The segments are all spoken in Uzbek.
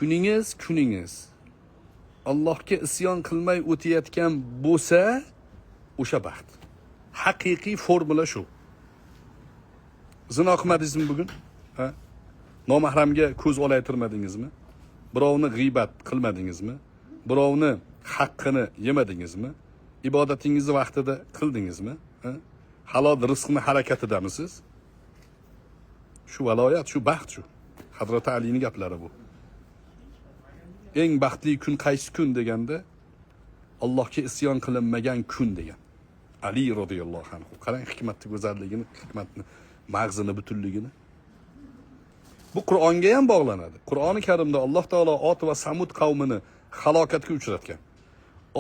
kuningiz Allohga isyon qilmay o'tayotgan bo'lsa, o'sha baxt. Haqiqiy formula shu. Zino qilmadingizmi bugun? Ha? Nomahramga ko'z olaytirmadingizmi? Birovni g'iybat qilmadingizmi? Birovni haqqini yemadingizmi? Ibodatingizni vaqtida qildingizmi? Ha? Halol rizqni harakatidamisiz? Shu valoyat, shu baxt shu. Hazrat Alining gaplari bu. Eng baxtli kun qaysi kun deganda Allohga isyon qilinmagan kun degan. Ali radhiyallohu anhu. Qarang hikmatni go'zalligini, hikmatni, mag'zini butunligini. Bu Qur'onga ham bog'lanadi. Qur'oni Karimda Alloh taolo Ot va Samud qavmini halokatga uchratgan.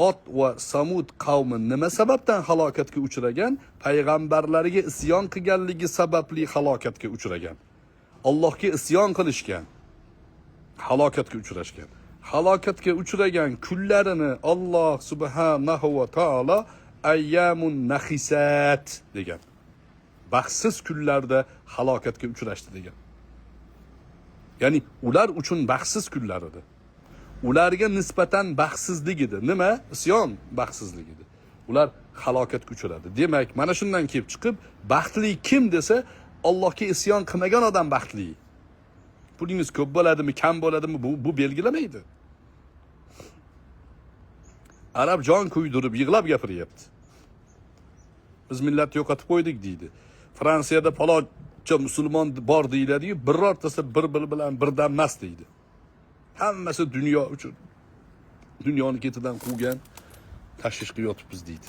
Ot va Samud qavmi nima sababdan halokatga uchragan? Payg'ambarlariga isyon qilganligi sababli halokatga uchragan. Allohga isyon qilishgan. Halokatga uchrashgan. Halokatga uchragan kunlarini Alloh subhanahu va taolo ayyamun nahisat degan. Baxtsiz kunlarda halokatga uchrashdi degan. Ya'ni ular uchun baxtsiz kunlar edi. Ularga nisbatan baxtsizlik edi. Nima? Isyon baxtsizlik edi. Ular halokatga uchradi. Demak, mana shundan kelib chiqib, baxtli kim desa, Allohga isyon qilmagan odam baxtli. Pulingiz ko'p bo'ladimi, kam bo'ladimi, bu belgilamaydi. Arab jon kuydirib, yig'lab gapiryapti. Biz millat yo'qotib qo'ydik deydi. Fransiyada paloncha musulmon bor deyiladi-yu, birortasi bir-biri bilan birdan emas deydi. Hammasi dunyo uchun. Dunyoni ketidan quvgan, tashvish qilib yotibmiz deydi.